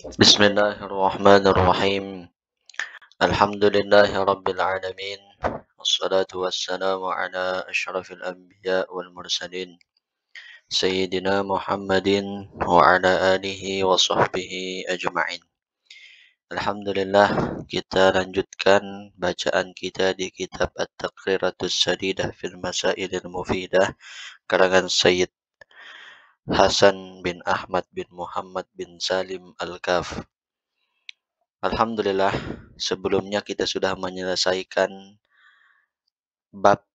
Bismillahirrahmanirrahim. Alhamdulillahirabbil alamin. Wassalatu wassalamu ala asyrafil anbiya wal mursalin. Sayyidina Muhammadin wa ala alihi wa sahbihi ajma'in. Alhamdulillah, kita lanjutkan bacaan kita di kitab At-Taqriratus Sadidah fil Masailil Mufidah karangan Sayyid Hasan bin Ahmad bin Muhammad bin Salim Al-Kaf. Alhamdulillah, sebelumnya kita sudah menyelesaikan bab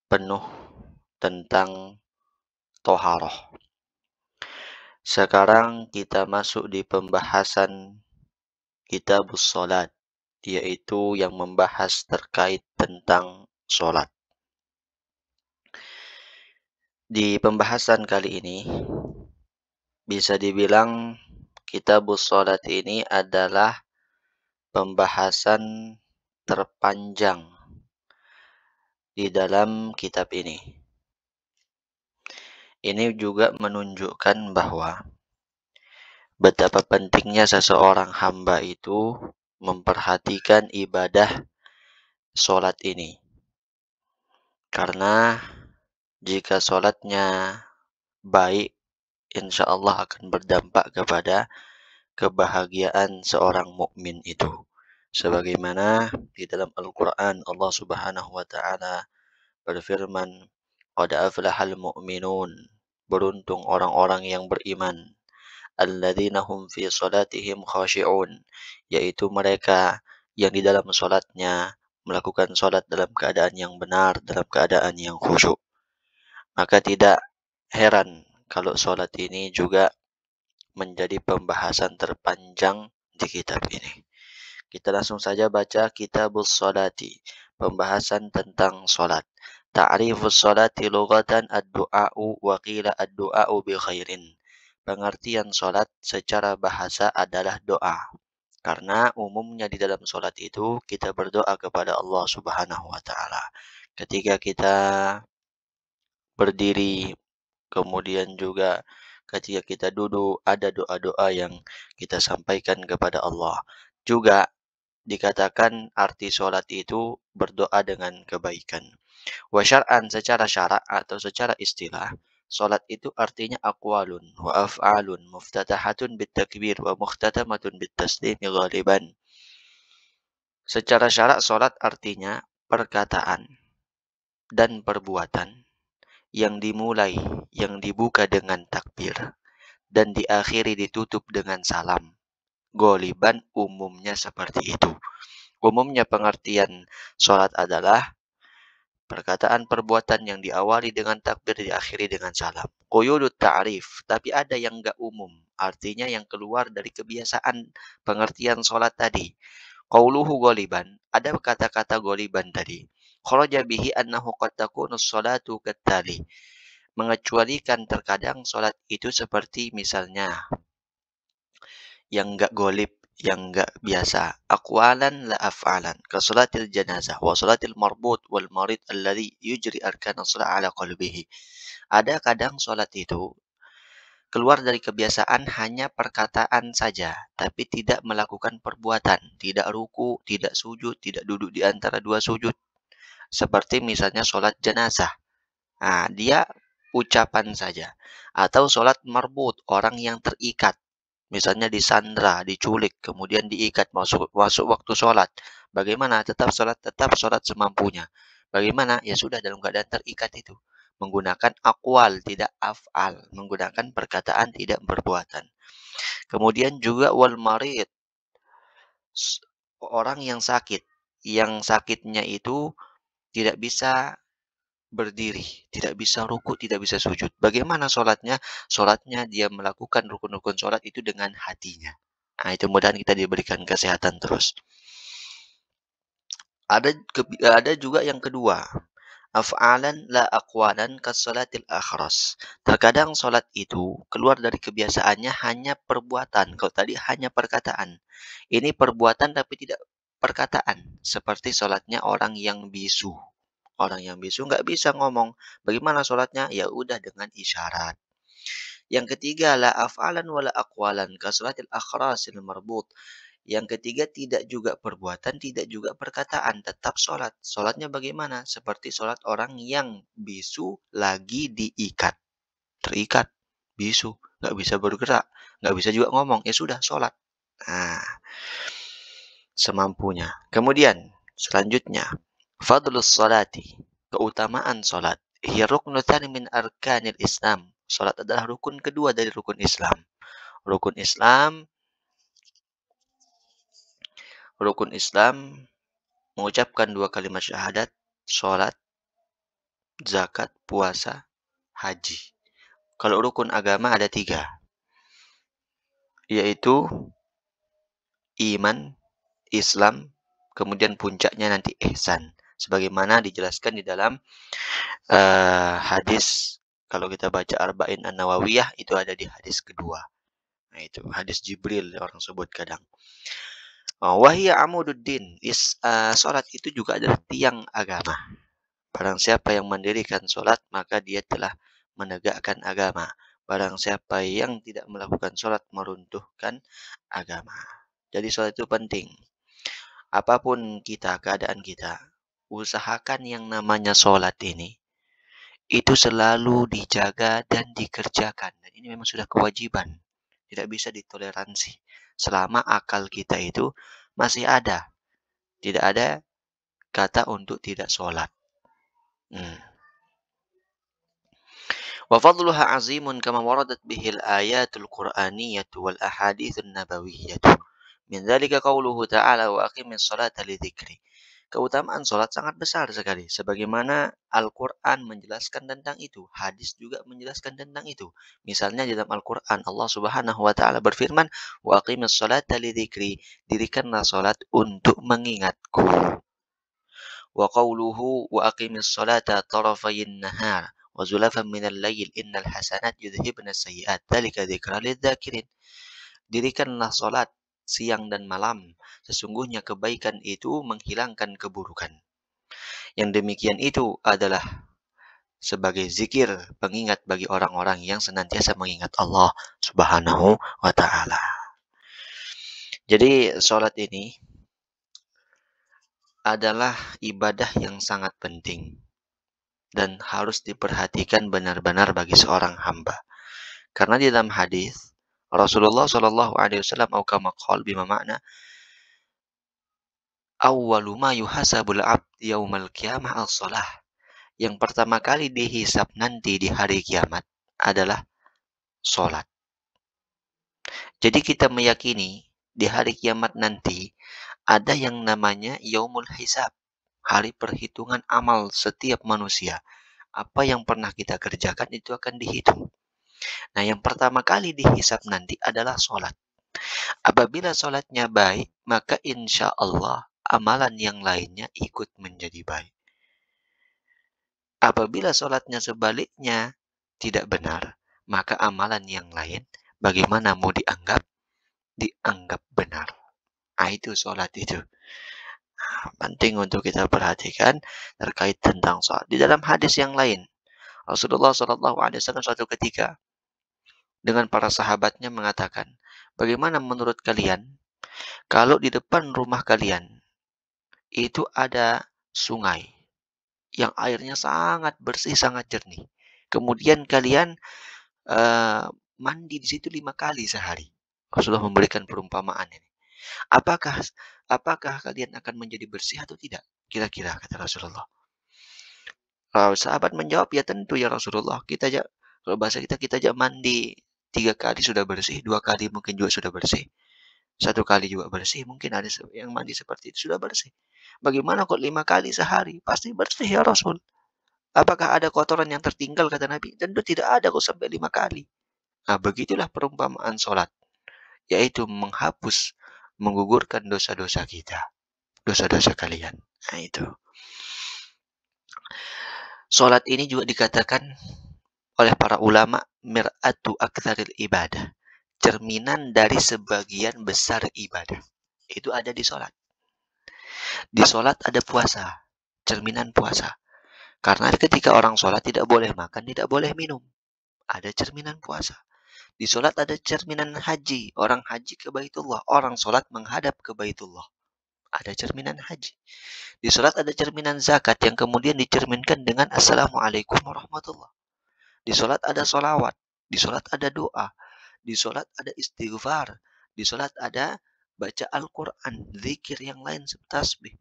penuh tentang toharoh. Sekarang kita masuk di pembahasan kitabus sholat, yaitu yang membahas terkait tentang sholat. Di pembahasan kali ini, bisa dibilang kitabus sholat ini adalah pembahasan terpanjang di dalam kitab ini. Ini juga menunjukkan bahwa betapa pentingnya seseorang hamba itu memperhatikan ibadah sholat ini. Karena jika sholatnya baik, insya Allah akan berdampak kepada kebahagiaan seorang mukmin itu. Sebagaimana di dalam Al-Quran Allah Subhanahu wa Ta'ala berfirman, "Qad aflahal mu'minun." Beruntung orang-orang yang beriman. Alladzina hum fi salatihim khashi'un, yaitu mereka yang di dalam salatnya melakukan salat dalam keadaan yang benar, dalam keadaan yang khusyuk. Maka tidak heran kalau salat ini juga menjadi pembahasan terpanjang di kitab ini. Kita langsung saja baca Kitabus Sholati, pembahasan tentang salat. Ta'rifus sholati lughatan ad-du'a'u wa qila ad-du'a'u bi khairin. Pengertian salat secara bahasa adalah doa. Karena umumnya di dalam salat itu kita berdoa kepada Allah Subhanahu wa taala. Ketika kita berdiri, kemudian juga ketika kita duduk, ada doa-doa yang kita sampaikan kepada Allah. Juga dikatakan arti sholat itu berdoa dengan kebaikan. Wa syar'an, secara syarak atau secara istilah, sholat itu artinya aqwalun wa af'alun muftatahatun bitakbir wa mukhtatamatun bitaslimi ghaliban. Secara syarak sholat artinya perkataan dan perbuatan yang dimulai, yang dibuka dengan takbir dan diakhiri ditutup dengan salam. Ghaliban umumnya seperti itu. Umumnya pengertian sholat adalah perkataan perbuatan yang diawali dengan takbir diakhiri dengan salam. Quyudut ta'rif, tapi ada yang enggak umum, artinya yang keluar dari kebiasaan pengertian sholat tadi. Qauluhu ghaliban, ada kata-kata ghaliban tadi. Kharaja bihi annahu qad takunu sholatu kattali. Mengecualikan terkadang sholat itu seperti misalnya yang enggak golib, yang enggak biasa. Aqwalan la af'alan. Ka salatil janazah wa salatil marbut wal marid alladhi yujri arkana salat ala qalbihi. Ada kadang salat itu keluar dari kebiasaan hanya perkataan saja, tapi tidak melakukan perbuatan. Tidak ruku, tidak sujud, tidak duduk di antara dua sujud. Seperti misalnya salat jenazah. Nah, dia ucapan saja. Atau salat marbut, orang yang terikat. Misalnya disandra, diculik, kemudian diikat masuk waktu sholat. Bagaimana? Tetap sholat semampunya. Bagaimana? Ya sudah dalam keadaan terikat itu. Menggunakan akwal, tidak af'al. Menggunakan perkataan, tidak perbuatan. Kemudian juga wal marid. Orang yang sakit. Yang sakitnya itu tidak bisa berdiri, tidak bisa ruku, tidak bisa sujud. Bagaimana sholatnya? Sholatnya dia melakukan rukun-rukun sholat itu dengan hatinya. Nah, itu mudah kita diberikan kesehatan terus. Ada juga yang kedua. Af'alan la aqwalan kasolatil akhras. Terkadang sholat itu keluar dari kebiasaannya hanya perbuatan. Kalau tadi hanya perkataan. Ini perbuatan tapi tidak perkataan. Seperti sholatnya orang yang bisu. Orang yang bisu nggak bisa ngomong. Bagaimana sholatnya? Ya udah dengan isyarat. Yang ketiga, la af'alan wa la aqwalan ka salatil akhrasil marbut. Yang ketiga, tidak juga perbuatan, tidak juga perkataan, tetap sholat. Sholatnya bagaimana? Seperti sholat orang yang bisu lagi diikat. Terikat, bisu, nggak bisa bergerak, nggak bisa juga ngomong, ya sudah sholat. Nah, semampunya. Kemudian, selanjutnya, fadlus sholati, keutamaan sholat. Hiya ruknu tsani min arkanil Islam. Sholat adalah rukun kedua dari rukun Islam. Rukun Islam, rukun Islam mengucapkan dua kalimat syahadat, sholat, zakat, puasa, haji. Kalau rukun agama ada tiga, yaitu iman, Islam, kemudian puncaknya nanti ihsan. Sebagaimana dijelaskan di dalam hadis, kalau kita baca Arba'in An-Nawawiyah, itu ada di hadis kedua. Nah itu, hadis Jibril orang sebut kadang. Wahiyya amududdin, sholat itu juga adalah tiang agama. Barang siapa yang mendirikan sholat, maka dia telah menegakkan agama. Barang siapa yang tidak melakukan sholat, meruntuhkan agama. Jadi sholat itu penting. Apapun kita, keadaan kita, usahakan yang namanya sholat ini, itu selalu dijaga dan dikerjakan. Dan ini memang sudah kewajiban. Tidak bisa ditoleransi. Selama akal kita itu masih ada. Tidak ada kata untuk tidak sholat. Wa fadluha azimun kama waradat bihil ayatul qur'aniyatu wal ahadithun nabawiyyatu. Min dzalika qauluhu ta'ala wa aqimis sholata li dzikri. Keutamaan sholat sangat besar sekali. Sebagaimana Al-Quran menjelaskan tentang itu. Hadis juga menjelaskan tentang itu. Misalnya di dalam Al-Quran Allah subhanahu wa ta'ala berfirman, wa aqimis sholata li dzikri. Dirikanlah sholat untuk mengingatku. Wa qawluhu wa aqimis sholata tarafayin nahar. Wa zulafan minal layl innal hasanat yudhibna sayyiat. Dzalika dzikra lidzakirin. Dirikanlah sholat siang dan malam. Sesungguhnya kebaikan itu menghilangkan keburukan. Yang demikian itu adalah sebagai zikir pengingat bagi orang-orang yang senantiasa mengingat Allah subhanahu wa ta'ala. Jadi sholat ini adalah ibadah yang sangat penting dan harus diperhatikan benar-benar bagi seorang hamba. Karena di dalam hadis Rasulullah Shallallahu Alaihi Wasallam au kama qala bima makna awwalu ma yuhasabul abdi yaumal qiyamah as-shalah. Yang pertama kali dihisab nanti di hari kiamat adalah sholat. Jadi kita meyakini di hari kiamat nanti ada yang namanya yaumul hisab, hari perhitungan amal setiap manusia. Apa yang pernah kita kerjakan itu akan dihitung. Nah, yang pertama kali dihisab nanti adalah sholat. Apabila sholatnya baik, maka insya Allah amalan yang lainnya ikut menjadi baik. Apabila sholatnya sebaliknya tidak benar, maka amalan yang lain bagaimana mau dianggap benar. Nah, itu sholat itu. Penting untuk kita perhatikan terkait tentang sholat. Di dalam hadis yang lain, Rasulullah SAW suatu ketika dengan para sahabatnya mengatakan, bagaimana menurut kalian kalau di depan rumah kalian itu ada sungai yang airnya sangat bersih, sangat jernih. Kemudian kalian mandi di situ 5 kali sehari. Rasulullah memberikan perumpamaan ini. Apakah kalian akan menjadi bersih atau tidak? Kira-kira kata Rasulullah. Sahabat menjawab, ya tentu ya Rasulullah. Kalau bahasa kita aja mandi 3 kali sudah bersih, 2 kali mungkin juga sudah bersih. 1 kali juga bersih, mungkin ada yang mandi seperti itu sudah bersih. Bagaimana kok 5 kali sehari? Pasti bersih ya Rasul. Apakah ada kotoran yang tertinggal kata Nabi? Tentu tidak ada kok sampai 5 kali. Nah, begitulah perumpamaan sholat. Yaitu menggugurkan dosa-dosa kita. Dosa-dosa kalian. Nah, itu. Sholat ini juga dikatakan oleh para ulama mir'atu aktsaril ibadah. Cerminan dari sebagian besar ibadah. Itu ada di sholat. Di sholat ada puasa. Cerminan puasa. Karena ketika orang sholat tidak boleh makan, tidak boleh minum. Ada cerminan puasa. Di sholat ada cerminan haji. Orang haji ke Baitullah. Orang sholat menghadap ke Baitullah. Ada cerminan haji. Di sholat ada cerminan zakat yang kemudian dicerminkan dengan Assalamualaikum warahmatullah. Di sholat ada sholawat. Di sholat ada doa. Di sholat ada istighfar. Di sholat ada baca Al-Quran. Zikir yang lain seperti tasbih,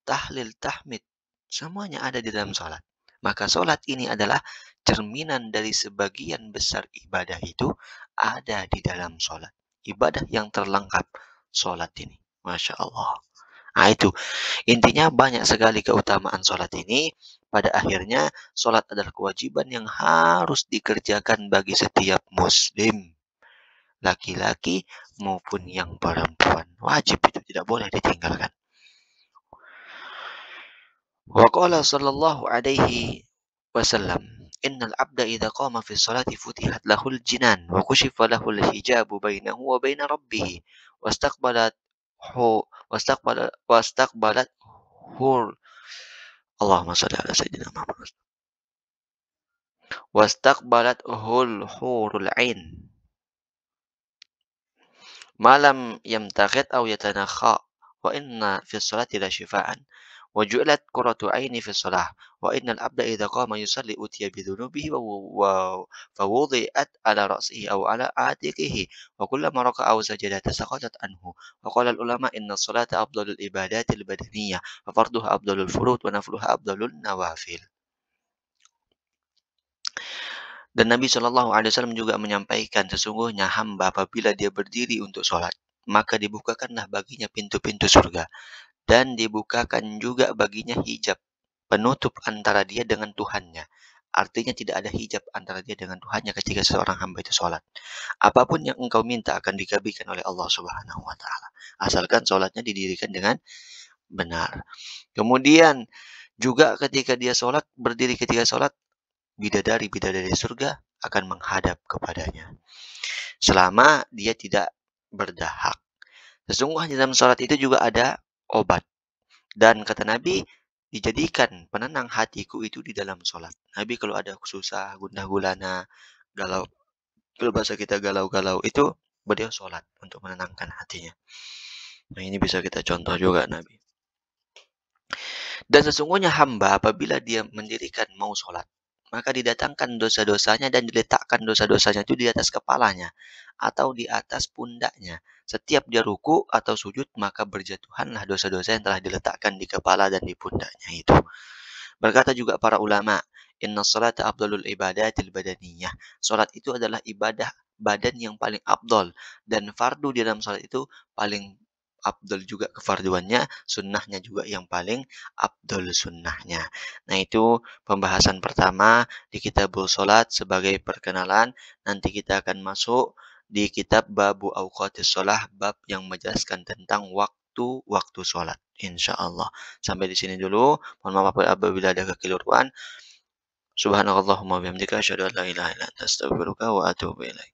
tahlil, tahmid. Semuanya ada di dalam sholat. Maka sholat ini adalah cerminan dari sebagian besar ibadah itu ada di dalam sholat. Ibadah yang terlengkap sholat ini. Masya Allah. Nah itu, intinya banyak sekali keutamaan sholat ini. Pada akhirnya, sholat adalah kewajiban yang harus dikerjakan bagi setiap muslim. Laki-laki maupun yang perempuan. Wajib itu, tidak boleh ditinggalkan. Wa qala sallallahu alaihi wasallam, innal abda idza qama fi sholati futihat lahul jinan wa kushifa lahul hijabu bainahu wa baina rabbih wastaqbalat hu wastaqbalat hur Allahumma shalli ala sayyidina Muhammad wastaqbalat hurul ain malam yamtaqit aw yatanakha wa inna fi sholati la shifaan wa ju'ilat qurratu aini fi shalah wa innal abda idza qama yusalli utiya bi dhunubihi wa fawudi'at ala ra'sihi aw ala atiqihi wa kullama raka'a aw sajada tasaqatat anhu wa qala al ulama inna sholata afdalul ibadatil badaniyah wa farduha afdalul furud wa nafluha afdalun nawafil. Dan Nabi Shallallahu Alaihi Wasallam juga menyampaikan sesungguhnya hamba apabila dia berdiri untuk sholat maka dibukakanlah baginya pintu-pintu surga dan dibukakan juga baginya hijab penutup antara dia dengan Tuhannya. Artinya tidak ada hijab antara dia dengan Tuhannya ketika seorang hamba itu sholat. Apapun yang engkau minta akan dikabulkan oleh Allah Subhanahu Wa Taala. Asalkan sholatnya didirikan dengan benar. Kemudian juga ketika dia sholat, berdiri ketika sholat, bidadari-bidadari surga akan menghadap kepadanya. Selama dia tidak berdahak. Sesungguhnya dalam sholat itu juga ada obat. Dan kata Nabi, dijadikan penenang hatiku itu di dalam sholat. Nabi kalau ada susah, gundah gulana, galau, kalau bahasa kita galau-galau, itu beliau sholat untuk menenangkan hatinya. Nah ini bisa kita contoh juga Nabi. Dan sesungguhnya hamba apabila dia mendirikan mau sholat, maka didatangkan dosa-dosanya dan diletakkan dosa-dosanya itu di atas kepalanya atau di atas pundaknya. Setiap dia ruku atau sujud, maka berjatuhanlah dosa-dosa yang telah diletakkan di kepala dan di pundaknya itu. Berkata juga para ulama, inna salata afdalul ibadatil badaniyah. Salat itu adalah ibadah badan yang paling afdal dan fardu di dalam salat itu paling afdal juga kefarduannya, sunnahnya juga yang paling afdal sunnahnya. Nah itu pembahasan pertama di kitabul salat sebagai perkenalan. Nanti kita akan masuk di kitab Babu Awqatis Shalah, bab yang menjelaskan tentang waktu sholat. Insya Allah. Sampai di sini dulu. Mohon maaf apabila ada kekeliruan. Subhanakallahumma bihamdika asyhadu an la ilaha illa anta astaghfiruka wa atubu ilaik.